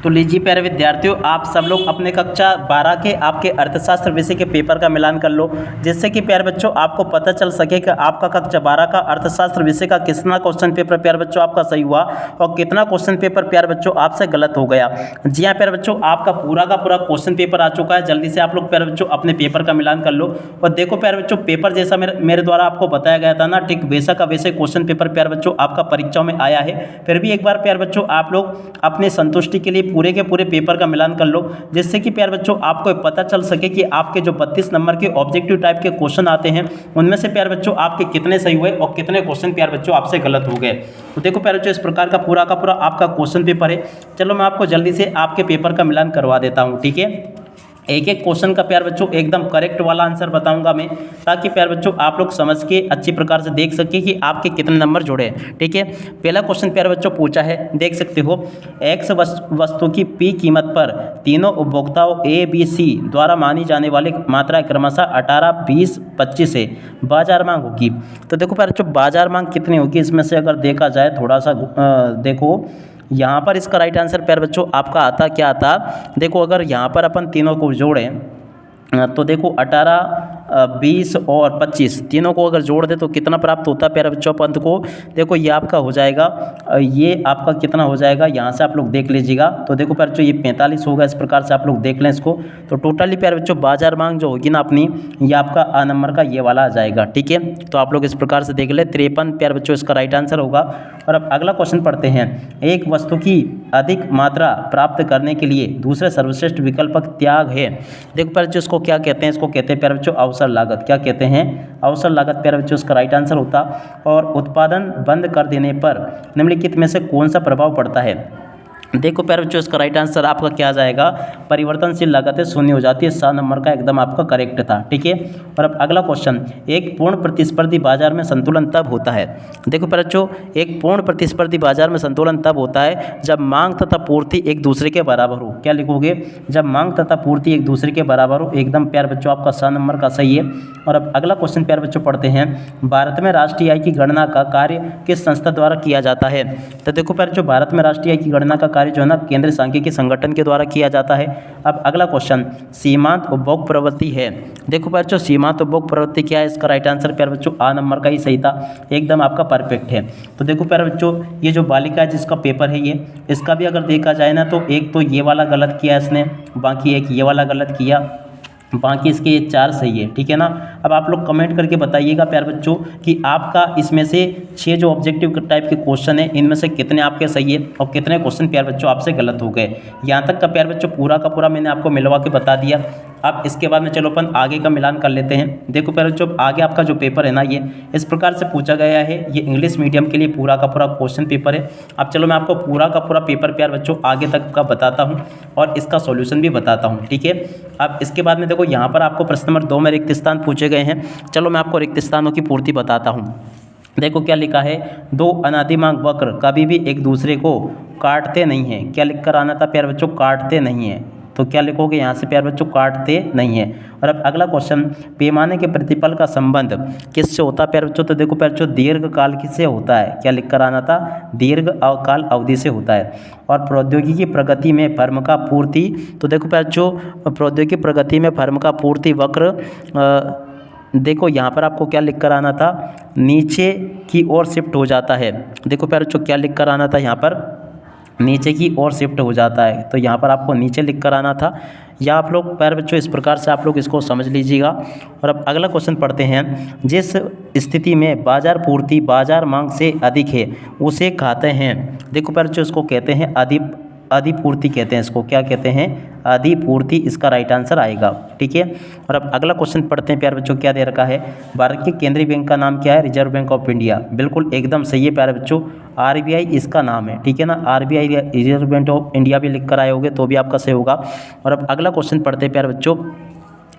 तो लीजिए प्यारे विद्यार्थियों, आप सब लोग अपने कक्षा 12 के आपके अर्थशास्त्र विषय के पेपर का मिलान कर लो, जिससे कि प्यारे बच्चों आपको पता चल सके कि आपका कक्षा 12 का अर्थशास्त्र विषय का कितना क्वेश्चन पेपर प्यारे बच्चों आपका सही हुआ और कितना क्वेश्चन पेपर प्यारे बच्चों आपसे गलत हो गया। जी हाँ प्यारे बच्चों, आपका पूरा का पूरा क्वेश्चन पेपर आ चुका है। जल्दी से आप लोग प्यारे बच्चों अपने पेपर का मिलान कर लो और देखो प्यारे बच्चों, पेपर जैसा मेरे द्वारा आपको बताया गया था ना, ठीक वैसा का वैसे क्वेश्चन पेपर प्यारे बच्चों आपका परीक्षाओं में आया है। फिर भी एक बार प्यारे बच्चों आप लोग अपने संतुष्टि के लिए पूरे के पूरे पेपर का मिलान कर लो, जिससे कि प्यारे बच्चों आपको पता चल सके कि आपके जो 32 नंबर के ऑब्जेक्टिव टाइप के क्वेश्चन आते हैं उनमें से प्यारे बच्चों आपके कितने सही हुए और कितने क्वेश्चन प्यारे बच्चों आपसे गलत हो गए। तो देखो प्यारे बच्चों, इस प्रकार का पूरा आपका क्वेश्चन पेपर है। चलो मैं आपको जल्दी से आपके पेपर का मिलान करवा देता हूँ, ठीक है। एक एक क्वेश्चन का प्यार बच्चों एकदम करेक्ट वाला आंसर बताऊंगा मैं, ताकि प्यार बच्चों आप लोग समझ के अच्छी प्रकार से देख सके कि आपके कितने नंबर जुड़े हैं, ठीक है। पहला क्वेश्चन प्यार बच्चों पूछा है, देख सकते हो, एक्स वस्तु की पी कीमत पर तीनों उपभोक्ताओं ए बी सी द्वारा मानी जाने वाली मात्रा क्रमशः 18, 20, 25 है। बाजार मांग होगी। तो देखो प्यार बच्चों, बाजार मांग कितनी होगी इसमें से अगर देखा जाए थोड़ा सा देखो, यहाँ पर इसका राइट आंसर प्यारे बच्चों आपका आता क्या आता। देखो अगर यहाँ पर अपन तीनों को जोड़ें तो देखो 18, 20 और 25 तीनों को अगर जोड़ दे तो कितना प्राप्त होता है प्यारे बच्चों पंत को। देखो ये आपका हो जाएगा, ये आपका कितना हो जाएगा यहाँ से आप लोग देख लीजिएगा। तो देखो प्यारे बच्चों ये 45 होगा। इस प्रकार से आप लोग देख लें इसको। तो टोटली प्यारे बच्चों बाजार मांग जो होगी ना अपनी, ये आपका आ नंबर का ये वाला आ जाएगा, ठीक है। तो आप लोग इस प्रकार से देख ले, 53 प्यारे बच्चों इसका राइट आंसर होगा। और अब अगला क्वेश्चन पढ़ते हैं। एक वस्तु की अधिक मात्रा प्राप्त करने के लिए दूसरे सर्वश्रेष्ठ विकल्प त्याग है। देखो प्यारे बच्चों इसको क्या कहते हैं, इसको कहते हैं प्यारे बच्चों अवसर लागत। क्या कहते हैं? अवसर लागत प्यारे बच्चों इसका राइट आंसर होता। और उत्पादन बंद कर देने पर निम्नलिखित में से कौन सा प्रभाव पड़ता है। देखो प्यारे बच्चों इसका राइट आंसर आपका क्या आ जाएगा, परिवर्तनशील लागतें शून्य हो जाती है। 7 नंबर का एकदम आपका करेक्ट था, ठीक है। और अब अगला क्वेश्चन, एक पूर्ण प्रतिस्पर्धी बाजार में संतुलन तब होता है। देखो प्यारे बच्चों, एक पूर्ण प्रतिस्पर्धी बाजार में संतुलन तब होता है जब मांग तथा पूर्ति एक दूसरे के बराबर हो। क्या लिखोगे? जब मांग तथा पूर्ति एक दूसरे के बराबर हो। एकदम प्यारे बच्चों आपका 7 नंबर का सही है। और अब अगला क्वेश्चन प्यारे बच्चों पढ़ते हैं। भारत में राष्ट्रीय आय की गणना का कार्य किस संस्था द्वारा किया जाता है। तो देखो प्यारे बच्चों, भारत में राष्ट्रीय आय की गणना का जो है ना, केंद्रीय सांख्यिकी संगठन के द्वारा किया जाता है। अब अगला क्वेश्चन, सीमांत उपभोग प्रवृत्ति है। देखो प्यारे बच्चों, सीमांत उपभोग प्रवृत्ति क्या है, इसका राइट आंसर प्यारे बच्चों आ नंबर का ही सही था। एकदम आपका परफेक्ट है। तो देखो प्यारे बच्चों, ये जो बालिका है जिसका पेपर है ये, इसका भी अगर देखा जाए ना तो एक तो ये वाला गलत किया इसने, बाकी एक ये वाला गलत किया, बाकी इसके ये 4 सही है, ठीक है ना। अब आप लोग कमेंट करके बताइएगा प्यारे बच्चों कि आपका इसमें से 6 जो ऑब्जेक्टिव टाइप के क्वेश्चन है इनमें से कितने आपके सही है और कितने क्वेश्चन प्यारे बच्चों आपसे गलत हो गए। यहाँ तक का प्यारे बच्चों पूरा का पूरा मैंने आपको मिलवा के बता दिया। अब इसके बाद में चलो अपन आगे का मिलान कर लेते हैं। देखो प्यारे बच्चों, आगे आपका जो पेपर है ना, ये इस प्रकार से पूछा गया है। ये इंग्लिश मीडियम के लिए पूरा का पूरा क्वेश्चन पेपर है। अब चलो मैं आपको पूरा का पूरा पेपर प्यारे बच्चों आगे तक का बताता हूँ और इसका सॉल्यूशन भी बताता हूँ, ठीक है। अब इसके बाद में देखो यहाँ पर आपको प्रश्न नंबर 2 में रिक्त स्थान पूछे गए हैं। चलो मैं आपको रिक्त स्थानों की पूर्ति बताता हूँ। देखो क्या लिखा है, 2 अनादिमांग वक्र कभी भी एक दूसरे को काटते नहीं हैं। क्या लिख कर आना था प्यारे बच्चों, काटते नहीं हैं। तो क्या लिखोगे यहाँ से प्यारे बच्चों, काटते नहीं है। और अब अगला क्वेश्चन, पैमाने के प्रतिफल का संबंध किससे होता है प्यारे बच्चों। तो देखो प्यारे बच्चों, दीर्घ काल किससे होता है। क्या लिख कर आना था, दीर्घ काल अवधि से होता है। और प्रौद्योगिकी प्रगति में फर्म का पूर्ति, तो देखो प्यारे बच्चों, प्रौद्योगिकी प्रगति में फर्म का पूर्ति वक्र देखो यहाँ पर आपको क्या लिख कर आना था, नीचे की ओर शिफ्ट हो जाता है। देखो प्यारे बच्चों, क्या लिख कर आना था, यहाँ पर नीचे की ओर शिफ्ट हो जाता है। तो यहाँ पर आपको नीचे लिख कर आना था। या आप लोग प्यारे बच्चों इस प्रकार से आप लोग इसको समझ लीजिएगा। और अब अगला क्वेश्चन पढ़ते हैं। जिस स्थिति में बाजार पूर्ति बाजार मांग से अधिक है उसे कहते हैं। देखो प्यारे बच्चों, इसको कहते हैं अधिपूर्ति कहते हैं। इसको क्या कहते हैं, अधिपूर्ति इसका राइट आंसर आएगा, ठीक है। और अब अगला क्वेश्चन पढ़ते हैं प्यारे बच्चों, क्या दे रखा है, भारत के केंद्रीय बैंक का नाम क्या है। Reserve bank of India. बिल्कुल एकदम सही है प्यारे बच्चों, RBI इसका नाम है, ठीक है ना। RBI reserve bank of India भी लिख कर आए होगे तो भी आपका सही होगा। और अब अगला क्वेश्चन पढ़ते हैं प्यारे बच्चों,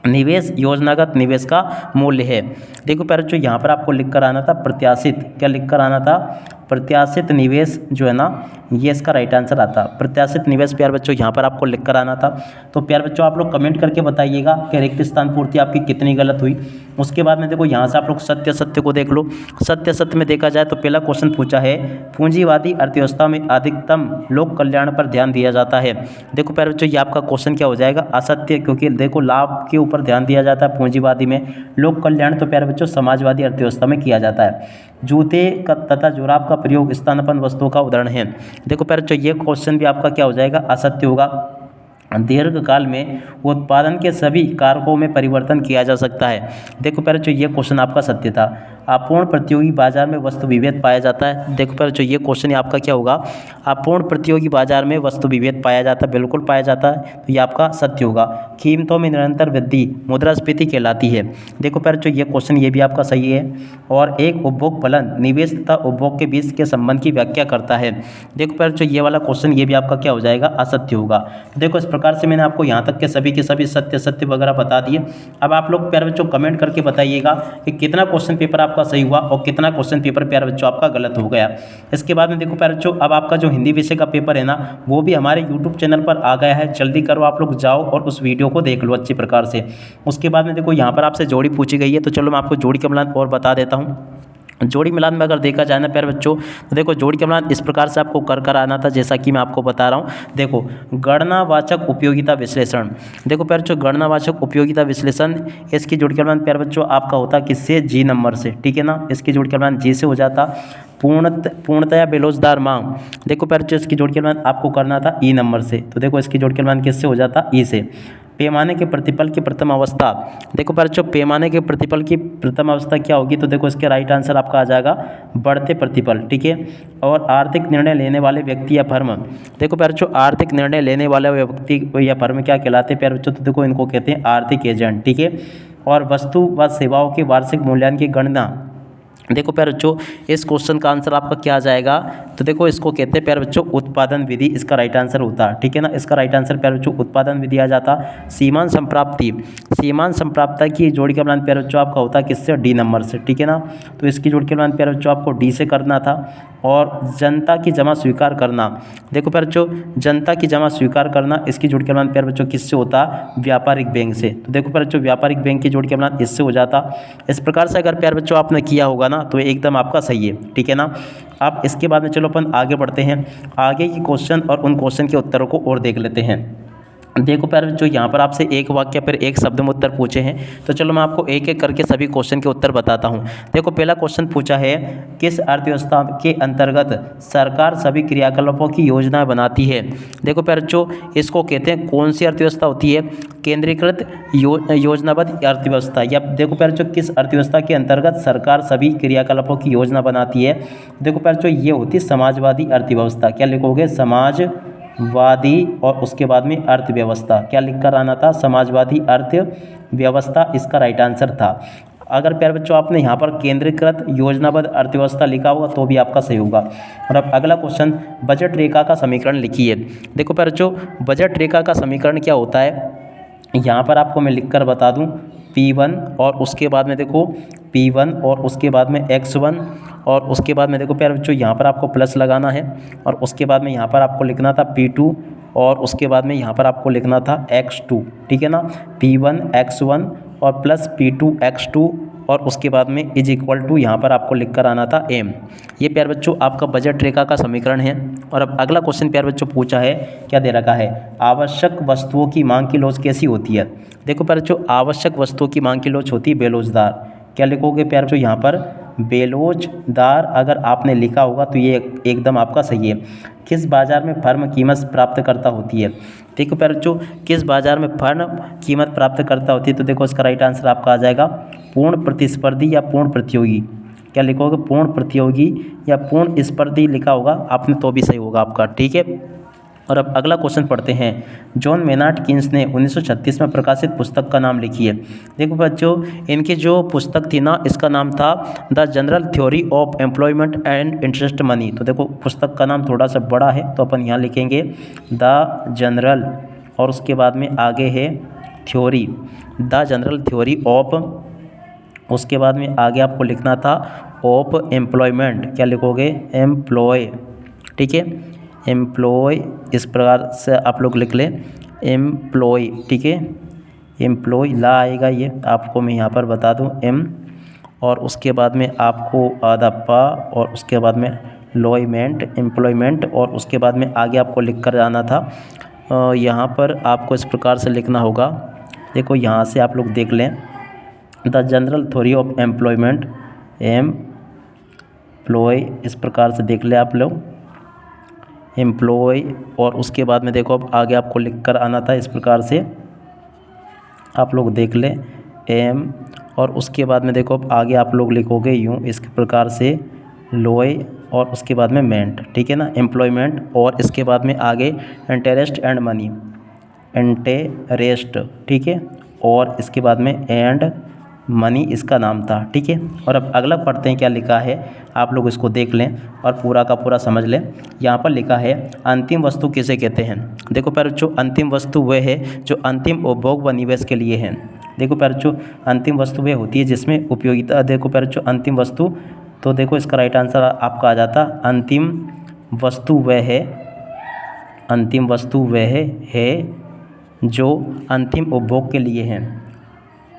निवेश योजनागत निवेश का मूल्य है। देखो प्यारे बच्चों, यहाँ पर आपको लिख कर आना था प्रत्याशित। क्या लिख कर आना था, प्रत्याशित निवेश जो है ना, ये इसका राइट आंसर आता। प्रत्याशित निवेश प्यार बच्चों यहाँ पर आपको लिख कर आना था। तो प्यार बच्चों आप लोग कमेंट करके बताइएगा कि रिक्त स्थान पूर्ति आपकी कितनी गलत हुई। उसके बाद में देखो यहाँ से आप लोग सत्य सत्य को देख लो। सत्य सत्य में देखा जाए तो पहला क्वेश्चन पूछा है, पूंजीवादी अर्थव्यवस्था में अधिकतम लोक कल्याण पर ध्यान दिया जाता है। देखो प्यारे बच्चों ये आपका क्वेश्चन क्या हो जाएगा, असत्य, क्योंकि देखो लाभ के ऊपर ध्यान दिया जाता है पूंजीवादी में, लोक कल्याण तो प्यारे बच्चों समाजवादी अर्थव्यवस्था में किया जाता है। जूते का तथा जुराब का प्रयोग स्थानापन्न वस्तुओं का उदाहरण है। देखो प्यारे बच्चों ये क्वेश्चन भी आपका क्या हो जाएगा, असत्य होगा। दीर्घकाल में उत्पादन के सभी कारकों में परिवर्तन किया जा सकता है। देखो प्यारे बच्चों ये क्वेश्चन आपका सत्य था। अपूर्ण प्रतियोगी बाजार में वस्तु विभेद पाया जाता है। देखो प्यारे बच्चों ये क्वेश्चन आपका क्या होगा, अपूर्ण प्रतियोगी बाजार में वस्तु विभेद पाया जाता है, बिल्कुल पाया जाता है, तो ये आपका सत्य होगा। कीमतों में निरंतर वृद्धि मुद्रास्फीति कहलाती है। देखो प्यारे बच्चों ये क्वेश्चन ये भी आपका सही है। और एक उपभोग फलन निवेश तथा उपभोग के बीच के संबंध की व्याख्या करता है। देखो प्यारे बच्चों ये वाला क्वेश्चन ये भी आपका क्या हो जाएगा, असत्य होगा। देखो इस प्रकार से मैंने आपको यहाँ तक के सभी सत्य सत्य वगैरह बता दिए। अब आप लोग प्यारे बच्चों कमेंट करके बताइएगा कि कितना क्वेश्चन पेपर आपका सही हुआ और कितना क्वेश्चन पेपर प्यारे बच्चों आपका गलत हो गया। इसके बाद में देखो प्यारे बच्चों अब आपका जो हिंदी विषय का पेपर है ना, वो भी हमारे यूट्यूब चैनल पर आ गया है। जल्दी करो आप लोग जाओ और उस वीडियो को देख लो अच्छी प्रकार से। उसके बाद में देखो यहाँ पर आपसे जोड़ी पूछी गई है, तो चलो मैं आपको जोड़ी का मिलान और बता देता हूँ। जोड़ी मिलान में अगर देखा जाए ना प्यारे बच्चों, तो देखो जोड़ी का मिलान इस प्रकार से आपको कर आना था, जैसा कि मैं आपको बता रहा हूँ। देखो गणनावाचक उपयोगिता विश्लेषण, देखो प्यारे बच्चों गणनावाचक उपयोगिता विश्लेषण, इसकी जोड़ी का मिलान प्यारे बच्चों आपका होता किससे, जी नंबर से, ठीक है ना। इसकी जोड़ी का मिलान जी से हो जाता। पूर्णतया बेरोजगार मांग, देखो प्यारे बच्चों इसकी जोड़ी का मिलान आपको करना था ई नंबर से, तो देखो इसकी जोड़ी का मिलान किससे हो जाता, ई से। पैमाने के प्रतिफल की प्रथम अवस्था, देखो बच्चों पैमाने के प्रतिफल की प्रथम अवस्था क्या होगी, तो देखो इसके राइट आंसर आपका आ जाएगा बढ़ते प्रतिफल, ठीक है। और आर्थिक निर्णय लेने वाले व्यक्ति या फर्म, देखो बच्चों आर्थिक निर्णय लेने वाले व्यक्ति या फर्म क्या कहलाते हैं प्यारे बच्चों, तो देखो इनको कहते हैं आर्थिक एजेंट, ठीक है। और वस्तु व सेवाओं के वार्षिक मूल्यांकन की गणना, देखो प्यारे बच्चों इस क्वेश्चन का आंसर आपका क्या आ जाएगा, तो देखो इसको कहते हैं प्यारे बच्चों उत्पादन विधि, इसका राइट आंसर होता है, ठीक है ना। इसका राइट आंसर प्यारे बच्चों उत्पादन विधि आ जाता। सीमांत संप्राप्ति, सीमांत संप्राप्ति की जोड़ी का मिलान प्यारे बच्चों आपका होता है किससे, डी नंबर से, ठीक है ना। तो इसकी जोड़ी का मिलान प्यारे बच्चों आपको डी से करना था। और जनता की जमा स्वीकार करना, देखो प्यारे बच्चों जनता की जमा स्वीकार करना, इसकी जोड़ी का मिलान प्यारे बच्चों किससे होता, व्यापारिक बैंक से, तो देखो प्यारे बच्चों व्यापारिक बैंक की जोड़ी का मिलान इससे हो जाता। इस प्रकार से अगर प्यारे बच्चों आपने किया होगा ना, तो एकदम आपका सही है, ठीक है ना। अब इसके बाद में चलो अपन आगे बढ़ते हैं, आगे की क्वेश्चन और उन क्वेश्चन के उत्तरों को और देख लेते हैं। देखो प्यारे बच्चों यहाँ पर आपसे एक वाक्य फिर एक शब्द में उत्तर पूछे हैं, तो चलो मैं आपको एक एक करके सभी क्वेश्चन के उत्तर बताता हूँ। देखो पहला क्वेश्चन पूछा है, किस अर्थव्यवस्था के अंतर्गत सरकार सभी क्रियाकलापों की योजना बनाती है। देखो प्यारे बच्चों इसको कहते हैं कौन सी अर्थव्यवस्था होती है, केंद्रीकृत योजनाबद्ध अर्थव्यवस्था। या देखो प्यारे बच्चों किस अर्थव्यवस्था के अंतर्गत सरकार सभी क्रियाकलापों की योजना बनाती है, देखो प्यारे बच्चों ये होती है समाजवादी अर्थव्यवस्था। क्या लिखोगे, समाजवादी, और उसके बाद में अर्थव्यवस्था, क्या लिखकर आना था, समाजवादी अर्थव्यवस्था, इसका राइट आंसर था। अगर प्यारे बच्चों आपने यहाँ पर केंद्रीकृत योजनाबद्ध अर्थव्यवस्था लिखा होगा तो भी आपका सही होगा। और अब अगला क्वेश्चन, बजट रेखा का समीकरण लिखिए। देखो प्यारे बच्चों बजट रेखा का समीकरण क्या होता है, यहाँ पर आपको मैं लिखकर बता दूँ, P1 और उसके बाद में देखो P1 और उसके बाद में X1 और उसके बाद में देखो प्यारे बच्चों यहाँ पर आपको प्लस लगाना है। और उसके बाद में यहाँ पर आपको लिखना था P2 और उसके बाद में यहाँ पर आपको लिखना था X2, ठीक है ना। P1 X1 और प्लस P2 X2 और उसके बाद में इज इक्वल टू यहाँ पर आपको लिख कर आना था M। ये प्यारे बच्चों आपका बजट रेखा का समीकरण है। और अब अगला क्वेश्चन प्यारे बच्चों पूछा है, क्या दे रखा है, आवश्यक वस्तुओं की मांग की लोच कैसी होती है। देखो प्यारे बच्चों आवश्यक वस्तुओं की मांग की लोच होती है बेलोजदार। क्या लिखोगे प्यारे बच्चों यहाँ पर, बेलोजदार अगर आपने लिखा होगा तो ये एकदम आपका सही है। किस बाज़ार में फर्म कीमत प्राप्त करता होती है। देखो प्यारे बच्चों किस बाज़ार में फर्म कीमत प्राप्त करता होती है, तो देखो इसका राइट आंसर आपका आ जाएगा पूर्ण प्रतिस्पर्धी या पूर्ण प्रतियोगी। क्या लिखोगे, पूर्ण प्रतियोगी या पूर्ण स्पर्धी लिखा होगा आपने तो भी सही होगा आपका, ठीक है। और अब अगला क्वेश्चन पढ़ते हैं, जॉन मेनार्ड कीन्स ने 1936 में प्रकाशित पुस्तक का नाम लिखिए। देखो बच्चों इनकी जो पुस्तक थी ना, इसका नाम था the general theory of employment and interest money. तो देखो पुस्तक का नाम थोड़ा सा बड़ा है तो अपन यहाँ लिखेंगे द जनरल और उसके बाद में आगे है theory, the general theory of, उसके बाद में आगे आपको लिखना था ऑफ एम्प्लॉयमेंट, क्या लिखोगे, एम्प्लॉय, ठीक है, एम्प्लॉय, इस प्रकार से आप लोग लिख लें एम्प्लॉय, ठीक है, एम्प्लॉय ला आएगा, ये आपको मैं यहाँ पर बता दूँ एम, और उसके बाद में आपको आधा पा, और उसके बाद में लॉयमेंट, एम्प्लॉयमेंट, और उसके बाद में आगे आपको लिख कर जाना था। यहाँ पर आपको इस प्रकार से लिखना होगा, देखो यहाँ से आप लोग देख लें, the general theory of employment, employ, इस प्रकार से देख ले आप लोग एम्प्लॉय, और उसके बाद में देखो अब आगे आपको लिख कर आना था, इस प्रकार से आप लोग देख लें एम, और उसके बाद में देखो अब आगे आप लोग लिखोगे यूँ, इस प्रकार से लॉय, और उसके बाद में मेंट, ठीक है ना, एम्प्लॉयमेंट, और इसके बाद में आगे इंटरेस्ट एंड मनी, इंटरेस्ट, ठीक है, और इसके बाद में एंड मनी इसका नाम था, ठीक है। और अब अगला पढ़ते हैं क्या लिखा है, आप लोग इसको देख लें और पूरा का पूरा समझ लें। यहाँ पर लिखा है अंतिम वस्तु किसे कहते हैं। देखो प्यारे बच्चों, अंतिम वस्तु वह है जो अंतिम उपभोग व निवेश के लिए है। देखो प्यारे बच्चों, अंतिम वस्तु वह होती है जिसमें उपयोगिता, देखो प्यारे बच्चों अंतिम वस्तु, तो देखो इसका राइट आंसर आपका आ जाता, अंतिम वस्तु वह है, अंतिम वस्तु वह है जो अंतिम उपभोग के लिए है,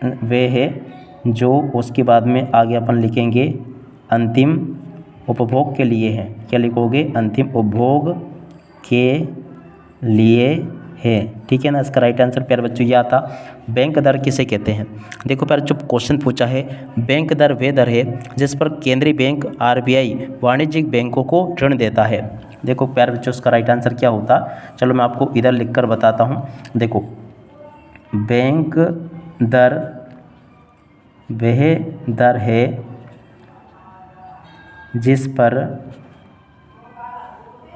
वह है जो, उसके बाद में आगे अपन लिखेंगे अंतिम उपभोग के लिए है, क्या लिखोगे, अंतिम उपभोग के लिए है, ठीक है ना। इसका राइट आंसर प्यारे बच्चों ये आता, बैंक दर किसे कहते हैं। देखो प्यारे बच्चों क्वेश्चन पूछा है, बैंक दर वे दर है जिस पर केंद्रीय बैंक आरबीआई वाणिज्यिक बैंकों को ऋण देता है। देखो प्यारे बच्चों इसका राइट आंसर क्या होता, चलो मैं आपको इधर लिख कर बताता हूँ। देखो बैंक दर वह दर है जिस पर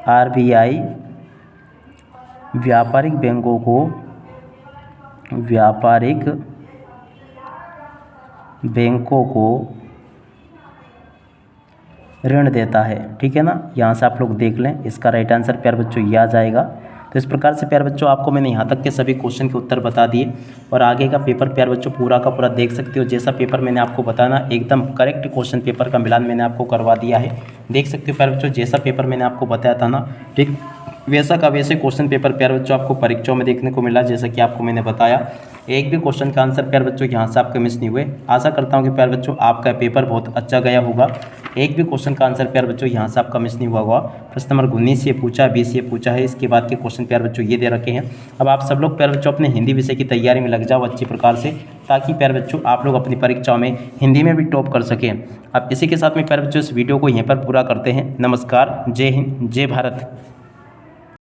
आरबीआई व्यापारिक बैंकों को ऋण देता है, ठीक है ना। यहाँ से आप लोग देख लें, इसका राइट आंसर प्यारे बच्चों ये आ जाएगा। तो इस प्रकार से प्यारे बच्चों आपको मैंने यहाँ तक के सभी क्वेश्चन के उत्तर बता दिए, और आगे का पेपर प्यारे बच्चों पूरा का पूरा देख सकते हो। जैसा पेपर मैंने आपको बताना एकदम करेक्ट क्वेश्चन पेपर का मिलान मैंने आपको करवा दिया है, देख सकते हो प्यारे बच्चों। जैसा पेपर मैंने आपको बताया था ना, ठीक वैसा का वैसे क्वेश्चन पेपर प्यारे बच्चों आपको परीक्षाओं में देखने को मिला। जैसा कि आपको मैंने बताया, एक भी क्वेश्चन का आंसर प्यारे बच्चों यहाँ से आपके मिस नहीं हुए। आशा करता हूँ कि प्यारे बच्चों आपका पेपर बहुत अच्छा गया होगा। एक भी क्वेश्चन का आंसर प्यारे बच्चों यहाँ से आपका मिस नहीं हुआ होगा। प्रश्न नंबर 19 ये पूछा, 20 ये पूछा है, इसके बाद के क्वेश्चन प्यारे बच्चों ये दे रखे हैं। अब आप सब लोग प्यारे बच्चों अपने हिंदी विषय की तैयारी में लग जाओ अच्छी प्रकार से, ताकि प्यारे बच्चों आप लोग अपनी परीक्षाओं में हिंदी में भी टॉप कर सकें। अब इसी के साथ में प्यारे बच्चों इस वीडियो को यहीं पर पूरा करते हैं। नमस्कार, जय हिंद, जय भारत।